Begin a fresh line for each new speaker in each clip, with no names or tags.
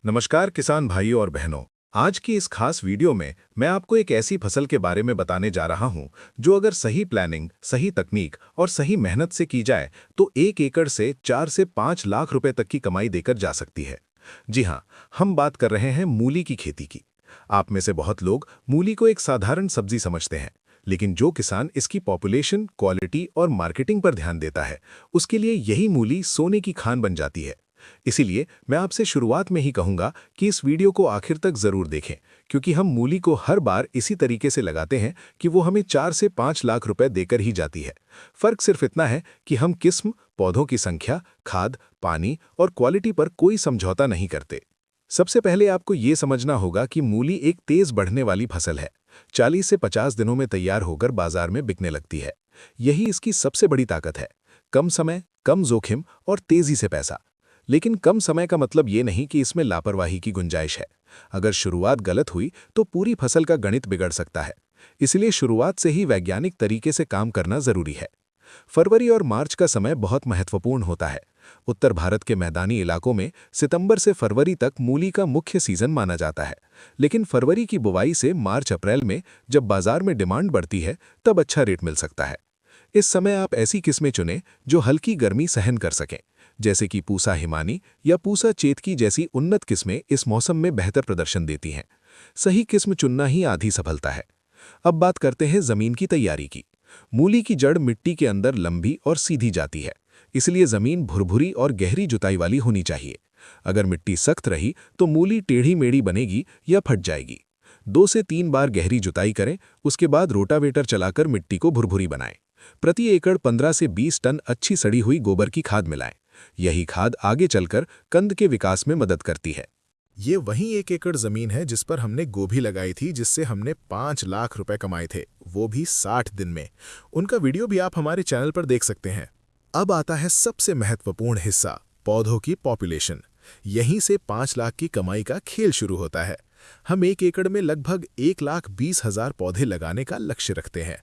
नमस्कार किसान भाइयों और बहनों। आज की इस खास वीडियो में मैं आपको एक ऐसी फसल के बारे में बताने जा रहा हूं जो अगर सही प्लानिंग, सही तकनीक और सही मेहनत से की जाए तो 1 एकड़ से 4 से 5 लाख रुपए तक की कमाई देकर जा सकती है। जी हां, हम बात कर रहे हैं मूली की खेती की। आप में से बहुत लोग मूली को एक साधारण सब्जी समझते हैं, लेकिन जो किसान इसकी पॉपुलेशन, क्वालिटी और मार्केटिंग पर ध्यान देता है, उसके लिए यही मूली सोने की खान बन जाती है। इसीलिए मैं आपसे शुरुआत में ही कहूंगा कि इस वीडियो को आखिर तक जरूर देखें, क्योंकि हम मूली को हर बार इसी तरीके से लगाते हैं कि वो हमें 4 से 5 लाख रुपए देकर ही जाती है। फर्क सिर्फ इतना है कि हम किस्म, पौधों की संख्या, खाद, पानी और क्वालिटी पर कोई समझौता नहीं करते। सबसे पहले आपको ये समझना होगा कि मूली एक तेज बढ़ने वाली फसल है। 40 से 50 दिनों में तैयार होकर बाजार में बिकने लगती है। यही इसकी सबसे बड़ी ताकत है। कम समय, कम जोखिम और तेजी से पैसा। लेकिन कम समय का मतलब ये नहीं कि इसमें लापरवाही की गुंजाइश है। अगर शुरुआत गलत हुई तो पूरी फसल का गणित बिगड़ सकता है। इसलिए शुरुआत से ही वैज्ञानिक तरीके से काम करना जरूरी है। फरवरी और मार्च का समय बहुत महत्वपूर्ण होता है। उत्तर भारत के मैदानी इलाकों में सितंबर से फरवरी तक मूली का मुख्य सीजन माना जाता है। लेकिन फरवरी की बुवाई से मार्च-अप्रैल में जब बाजार में डिमांड बढ़ती है, तब अच्छा रेट मिल सकता है। इस समय आप ऐसी किस्में चुनें जो हल्की गर्मी सहन कर सकें, जैसे कि पूसा हिमानी या पूसा चेतकी जैसी उन्नत किस्में इस मौसम में बेहतर प्रदर्शन देती हैं। सही किस्म चुनना ही आधी सफलता है। अब बात करते हैं जमीन की तैयारी की। मूली की जड़ मिट्टी के अंदर लंबी और सीधी जाती है, इसलिए जमीन भुरभुरी और गहरी जुताई वाली होनी चाहिए। अगर मिट्टी सख्त रही तो मूली टेढ़ी मेढ़ी बनेगी या फट जाएगी। 2 से 3 बार गहरी जुताई करें, उसके बाद रोटावेटर चलाकर मिट्टी को भुरभुरी बनाएं। प्रति एकड़ 15 से 20 टन अच्छी सड़ी हुई गोबर की खाद मिलाएं। यही खाद आगे चलकर कंद के विकास में मदद करती है।
ये वही 1 एकड़ जमीन है जिस पर हमने गोभी लगाई थी, जिससे हमने 5 लाख रुपए कमाए थे, वो भी 60 दिन में। उनका वीडियो भी आप हमारे चैनल पर देख सकते हैं। अब आता है सबसे महत्वपूर्ण हिस्सा, पौधों की पॉपुलेशन। यहीं से 5 लाख की कमाई का खेल शुरू होता है। हम 1 एकड़ में लगभग 1,20,000 पौधे लगाने का लक्ष्य रखते हैं।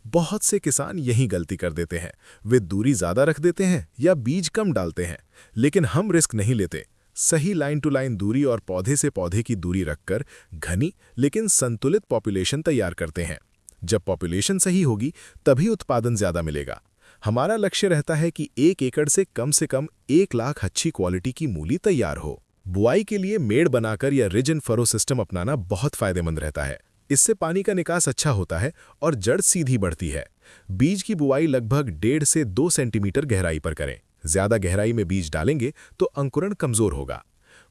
बहुत से किसान यही गलती कर देते हैं। वे दूरी ज्यादा रख देते हैं या बीज कम डालते हैं, लेकिन हम रिस्क नहीं लेते। सही लाइन टू लाइन दूरी और पौधे से पौधे की दूरी रखकर घनी लेकिन संतुलित पॉपुलेशन तैयार करते हैं। जब पॉपुलेशन सही होगी तभी उत्पादन ज्यादा मिलेगा। हमारा लक्ष्य रहता है कि 1 एकड़ से कम 1 लाख अच्छी क्वालिटी की मूली तैयार हो। बुआई के लिए मेड़ बनाकर या रिज एंड फरो सिस्टम अपनाना बहुत फायदेमंद रहता है। इससे पानी का निकास अच्छा होता है और जड़ सीधी बढ़ती है। बीज की बुआई लगभग 1.5 से 2 सेंटीमीटर गहराई पर करें। ज्यादा गहराई में बीज डालेंगे तो अंकुरण कमजोर होगा।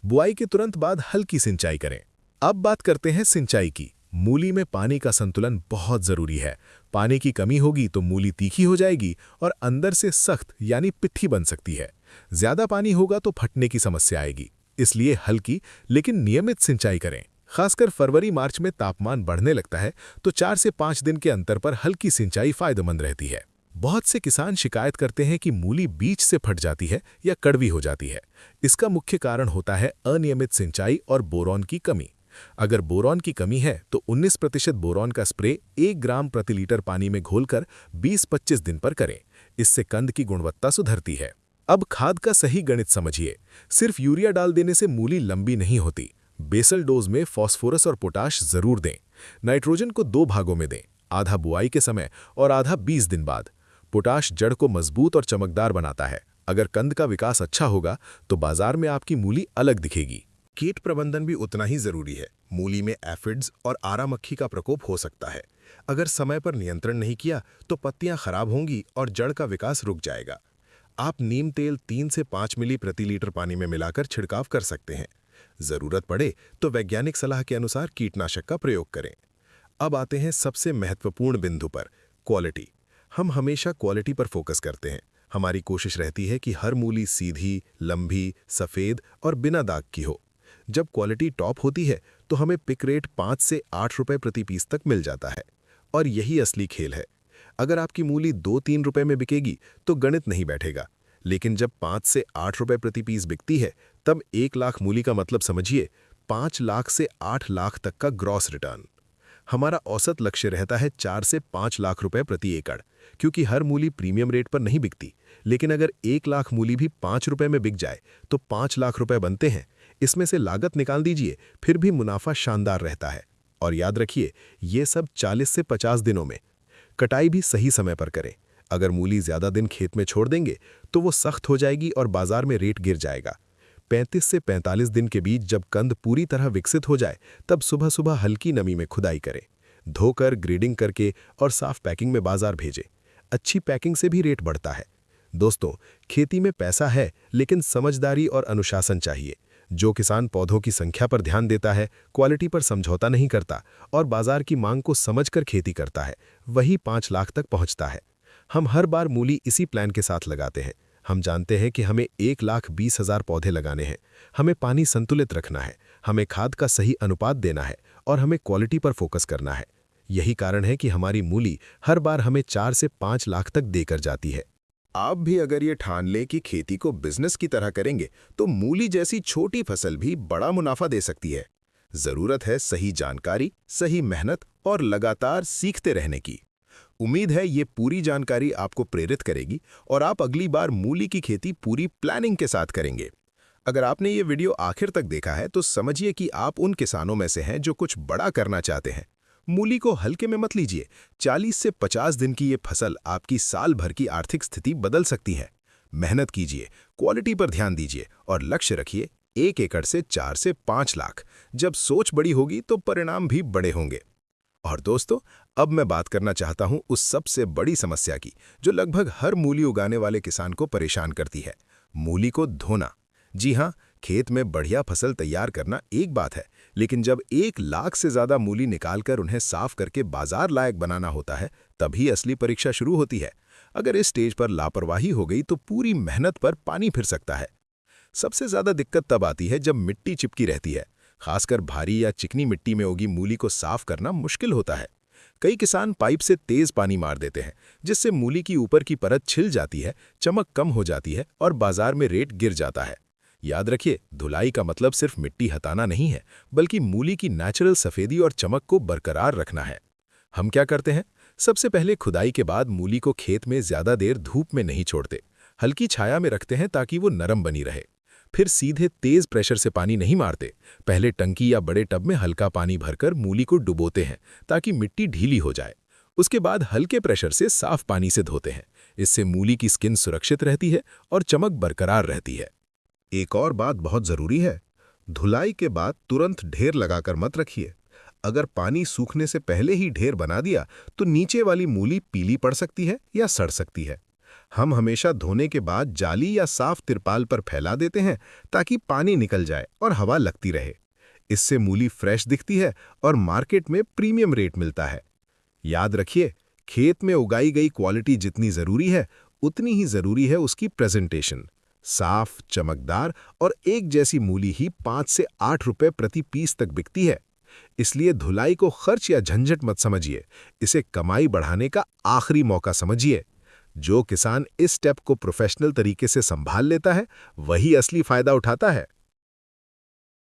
बुआई के तुरंत बाद हल्की सिंचाई करें। अब बात करते हैं सिंचाई की। मूली में पानी का संतुलन बहुत जरूरी है। पानी की कमी होगी तो मूली तीखी हो जाएगी और अंदर से सख्त यानी पिट्ठी बन सकती है। ज्यादा पानी होगा तो फटने की समस्या आएगी। इसलिए हल्की लेकिन नियमित सिंचाई करें। खासकर फरवरी मार्च में तापमान बढ़ने लगता है तो 4 से 5 दिन के अंतर पर हल्की सिंचाई फायदेमंद रहती है। बहुत से किसान शिकायत करते हैं कि मूली बीज से फट जाती है या कड़वी हो जाती है। इसका मुख्य कारण होता है अनियमित सिंचाई और बोरॉन की कमी। अगर बोरॉन की कमी है तो 19% बोरॉन का स्प्रे 1 ग्राम प्रति लीटर पानी में घोलकर 20-25 दिन पर करें। इससे कंद की गुणवत्ता सुधरती है। अब खाद का सही गणित समझिए। सिर्फ यूरिया डाल देने से मूली लंबी नहीं होती। बेसल डोज में फास्फोरस और पोटाश जरूर दें। नाइट्रोजन को 2 भागों में दें, आधा बुआई के समय और आधा 20 दिन बाद। पोटाश जड़ को मजबूत और चमकदार बनाता है। अगर कंद का विकास अच्छा होगा तो बाजार में आपकी मूली अलग दिखेगी। कीट प्रबंधन भी उतना ही जरूरी है। मूली में एफिड्स और आरा मक्खी का प्रकोप हो सकता है। अगर समय पर नियंत्रण नहीं किया तो पत्तियां खराब होंगी और जड़ का विकास रुक जाएगा। आप नीम तेल 3 से 5 मिली प्रति लीटर पानी में मिलाकर छिड़काव कर सकते हैं। जरूरत पड़े तो वैज्ञानिक सलाह के अनुसार कीटनाशक का प्रयोग करें। अब आते हैं सबसे महत्वपूर्ण बिंदु पर, क्वालिटी। हम हमेशा क्वालिटी पर फोकस करते हैं। हमारी कोशिश रहती है कि हर मूली सीधी, लंबी, सफेद और बिना दाग की हो। जब क्वालिटी टॉप होती है तो हमें पिक रेट 5 से 8 रुपए प्रति पीस तक मिल जाता है। और यही असली खेल है। अगर आपकी मूली 2-3 रुपए में बिकेगी तो गणित नहीं बैठेगा, लेकिन जब 5 से 8 रुपए प्रति पीस बिकती है तब 1 लाख मूली का मतलब समझिए 5 लाख से 8 लाख तक का ग्रॉस रिटर्न। हमारा औसत लक्ष्य रहता है 4 से 5 लाख रुपए प्रति एकड़, क्योंकि हर मूली प्रीमियम रेट पर नहीं बिकती। लेकिन अगर 1 लाख मूली भी 5 रुपए में बिक जाए तो 5 लाख रुपए बनते हैं। इसमें से लागत निकाल दीजिए, फिर भी मुनाफा शानदार रहता है। और याद रखिए, ये सब 40 से 50 दिनों में। कटाई भी सही समय पर करें। अगर मूली ज़्यादा दिन खेत में छोड़ देंगे तो वो सख्त हो जाएगी और बाजार में रेट गिर जाएगा। 35 से 45 दिन के बीच जब कंद पूरी तरह विकसित हो जाए, तब सुबह सुबह हल्की नमी में खुदाई करें। धोकर, ग्रेडिंग करके और साफ पैकिंग में बाजार भेजें। अच्छी पैकिंग से भी रेट बढ़ता है। दोस्तों, खेती में पैसा है, लेकिन समझदारी और अनुशासन चाहिए। जो किसान पौधों की संख्या पर ध्यान देता है, क्वालिटी पर समझौता नहीं करता और बाजार की मांग को समझकर खेती करता है, वही 5 लाख तक पहुंचता है। हम हर बार मूली इसी प्लान के साथ लगाते हैं। हम जानते हैं कि हमें 1,20,000 पौधे लगाने हैं। हमें पानी संतुलित रखना है, हमें खाद का सही अनुपात देना है और हमें क्वालिटी पर फोकस करना है। यही कारण है कि हमारी मूली हर बार हमें 4 से 5 लाख तक देकर जाती है।
आप भी अगर ये ठान लें कि खेती को बिजनेस की तरह करेंगे तो मूली जैसी छोटी फसल भी बड़ा मुनाफा दे सकती है। जरूरत है सही जानकारी, सही मेहनत और लगातार सीखते रहने की। उम्मीद है ये पूरी जानकारी आपको प्रेरित करेगी और आप अगली बार मूली की खेती पूरी प्लानिंग के साथ करेंगे। अगर आपने ये वीडियो आखिर तक देखा है तो समझिए कि आप उन किसानों में से हैं जो कुछ बड़ा करना चाहते हैं। मूली को हल्के में मत लीजिए। 40 से 50 दिन की ये फसल आपकी साल भर की आर्थिक स्थिति बदल सकती है। मेहनत कीजिए, क्वालिटी पर ध्यान दीजिए और लक्ष्य रखिए 1 एकड़ से 4 से 5 लाख। जब सोच बड़ी होगी तो परिणाम भी बड़े होंगे। और दोस्तों, अब मैं बात करना चाहता हूं उस सबसे बड़ी समस्या की जो लगभग हर मूली उगाने वाले किसान को परेशान करती है, मूली को धोना। जी हाँ, खेत में बढ़िया फसल तैयार करना एक बात है, लेकिन जब 1 लाख से ज़्यादा मूली निकालकर उन्हें साफ करके बाजार लायक बनाना होता है, तभी असली परीक्षा शुरू होती है। अगर इस स्टेज पर लापरवाही हो गई तो पूरी मेहनत पर पानी फिर सकता है। सबसे ज़्यादा दिक्कत तब आती है जब मिट्टी चिपकी रहती है। खासकर भारी या चिकनी मिट्टी में उगी मूली को साफ करना मुश्किल होता है। कई किसान पाइप से तेज पानी मार देते हैं, जिससे मूली की ऊपर की परत छिल जाती है, चमक कम हो जाती है और बाजार में रेट गिर जाता है। याद रखिए, धुलाई का मतलब सिर्फ मिट्टी हटाना नहीं है, बल्कि मूली की नेचुरल सफेदी और चमक को बरकरार रखना है। हम क्या करते हैं? सबसे पहले खुदाई के बाद मूली को खेत में ज्यादा देर धूप में नहीं छोड़ते, हल्की छाया में रखते हैं ताकि वो नरम बनी रहे। फिर सीधे तेज प्रेशर से पानी नहीं मारते। पहले टंकी या बड़े टब में हल्का पानी भरकर मूली को डुबोते हैं ताकि मिट्टी ढीली हो जाए। उसके बाद हल्के प्रेशर से साफ पानी से धोते हैं। इससे मूली की स्किन सुरक्षित रहती है और चमक बरकरार रहती है। एक और बात बहुत जरूरी है, धुलाई के बाद तुरंत ढेर लगाकर मत रखिए। अगर पानी सूखने से पहले ही ढेर बना दिया तो नीचे वाली मूली पीली पड़ सकती है या सड़ सकती है। हम हमेशा धोने के बाद जाली या साफ तिरपाल पर फैला देते हैं ताकि पानी निकल जाए और हवा लगती रहे। इससे मूली फ्रेश दिखती है और मार्केट में प्रीमियम रेट मिलता है। याद रखिए, खेत में उगाई गई क्वालिटी जितनी जरूरी है, उतनी ही जरूरी है उसकी प्रेजेंटेशन। साफ, चमकदार और एक जैसी मूली ही 5 से 8 रुपए प्रति पीस तक बिकती है। इसलिए धुलाई को खर्च या झंझट मत समझिए, इसे कमाई बढ़ाने का आखिरी मौका समझिए। जो किसान इस स्टेप को प्रोफेशनल तरीके से संभाल लेता है, वही असली फायदा उठाता है।